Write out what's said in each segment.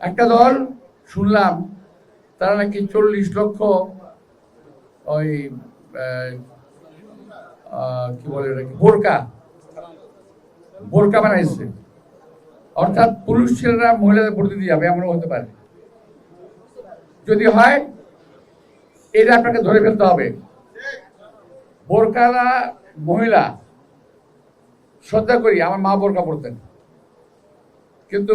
একটা দল শুনলাম তারা নাকি 40 লক্ষ ওই কি বলে বোরকা বোরকা বানাইছে, অর্থাৎ পুরুষ ছেলেরা মহিলাদের ভোট দিতে যাবে, এমনও হতে পারে। যদি হয় এটা আপনাকে ধরে ফেলতে হবে। বোরকারা মহিলা শ্রদ্ধা করি, আমার মা বোরকা পড়তেন, কিন্তু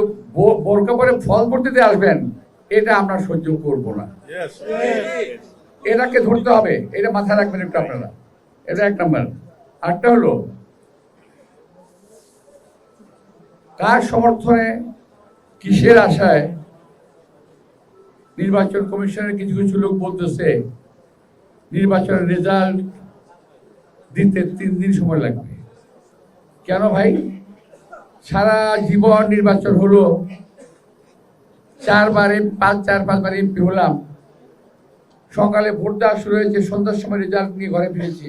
বোরকা পরে ফল ভোট দিতে আসবেন এটা আমরা সহ্য করবো না। এটাকে ধরতে হবে, এটা মাথায় রাখবেন একটু আপনারা। এটা এক নম্বর। আরেকটা হলো কার সমর্থনে কিসের আশায় নির্বাচন কমিশনের কিছু কিছু লোক বলতেছে নির্বাচনের রেজাল্ট দিতে 3 দিন সময় লাগবে। কেন ভাই? সারা জীবন নির্বাচন হলো, 4 বার এমপি হলাম, সকালে ভোট দেওয়া শুরু হয়েছে, সন্ধ্যার সময় রেজাল্ট নিয়ে ঘরে ফিরেছি,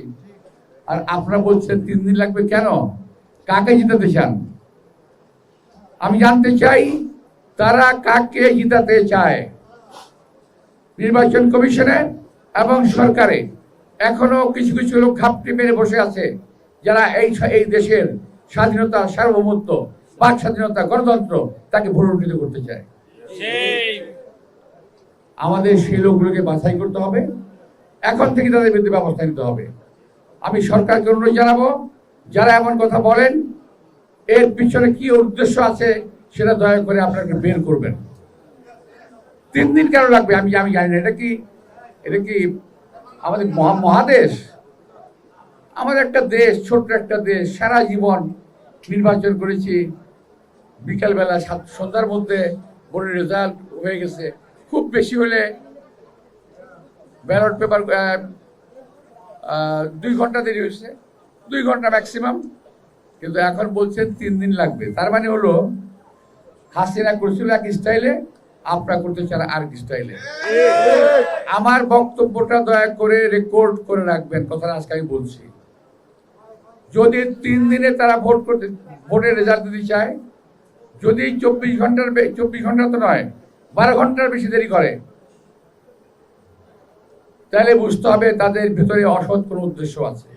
আর আপনারা বলছেন 3 দিন লাগবে। কেন? কাকে জিতাতে চান? আমি জানতে চাই তারা কাকে জিতাতে চায়। নির্বাচন কমিশনে এবং সরকারে এখনো কিছু কিছু লোক ঘাপটি মেরে বসে আছে, যারা এই দেশের স্বাধীনতা, সার্বভৌমত্ব, বাক স্বাধীনতা, গণতন্ত্র তাকে ভুলুণ্ঠিত করতে চায়। আমাদের সেই লোকগুলোকে বাছাই করতে হবে, এখন থেকে তাদের বিরুদ্ধে ব্যবস্থা নিতে হবে। আমি সরকারকে অনুরোধ জানাবো, যারা এমন কথা বলেন এর পিছনে কি উদ্দেশ্য আছে সেটা দয়া করে আপনাকে বের করবেন। 3 দিন কেন লাগবে আমি জানি না। এটা কি আমাদের মহাদেশ? আমাদের একটা দেশ, ছোট্ট একটা দেশ, সারা জীবন নির্বাচন করেছি, বিকালবেলা সন্ধ্যার মধ্যে ভোটের রেজাল্ট হয়ে গেছে। খুব বেশি হলে ব্যালট পেপার 2 ঘন্টা দেরি হয়েছে, 2 ঘন্টা ম্যাক্সিমাম, কিন্তু এখন বলছেন 3 দিন লাগবে। তার মানে হলো হাসিনা করছিল এক স্টাইলে, আপনারা করতে চান আরেক স্টাইলে। আমার বক্তব্যটা দয়া করে রেকর্ড করে রাখবেন, কথাটা আজকে আমি বলছি। যদি 3 দিনে তারা ভোটের রেজাল্ট দিতে চায়, যদি 24 ঘন্টা তো নয়, 12 ঘন্টার বেশি দেরি করে, তাহলে বুঝতে হবে তাদের ভিতরে অসৎ কোনো উদ্দেশ্য আছে।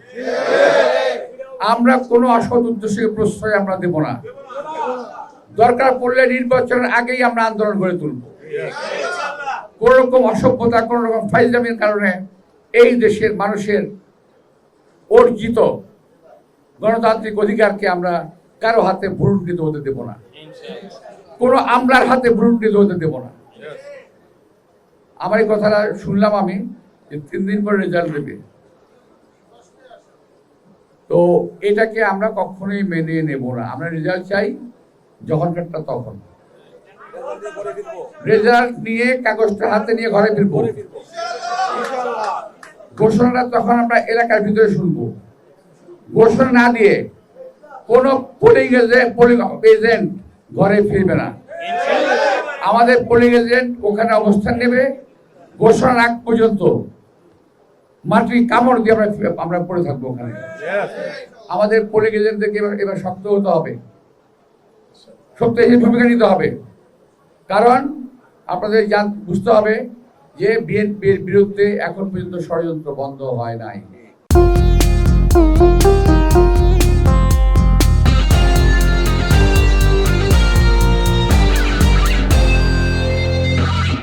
আমরা কোনো অসৎ উদ্দেশ্যকে প্রশ্রয় আমরা দেব না। দরকার পড়লে নির্বাচনের আগেই আমরা আন্দোলন গড়ে তুলব। কোন রকম অসভ্যতা, কোন রকম ফাইজলামির কারণে এই দেশের মানুষের অর্জিত গণতান্ত্রিক অধিকারকে আমরা কারো হাতে ভুলুণ্ঠিত হতে দেব না, কোন আমলার হাতে ভুলুণ্ঠিত হতে দেব না। আমার এই কথাটা শুনলাম আমি যে 3 দিন পরে রেজাল্ট দেবে, তো এটাকে আমরা কখনোই মেনে নেব না। আমরা রেজাল্ট চাই যখনকারটা তখন। রেজাল্ট নিয়ে কাগজটা হাতে নিয়ে ঘরে ফিরবো। ঘোষণাটা তখন আমরা এলাকার ভিতরে শুনবো। ঘোষণা না দিয়ে কোন পোলিং এজেন্ট ঘরে ফিরবে না। আমাদের পোলিং এজেন্ট ওখানে অবস্থান নেবে, ঘোষণার আগ পর্যন্ত মাটি কামড় দিয়ে আমরা পড়ে থাকবো ওখানে। আমাদের পোলিং এজেন্টদেরকে এবার শক্ত হতে হবে, শক্তিশালী ভূমিকা নিতে হবে। কারণ আপনাদের বুঝতে হবে যে বিএনপির বিরুদ্ধে এখন পর্যন্ত ষড়যন্ত্র বন্ধ হয় নাই।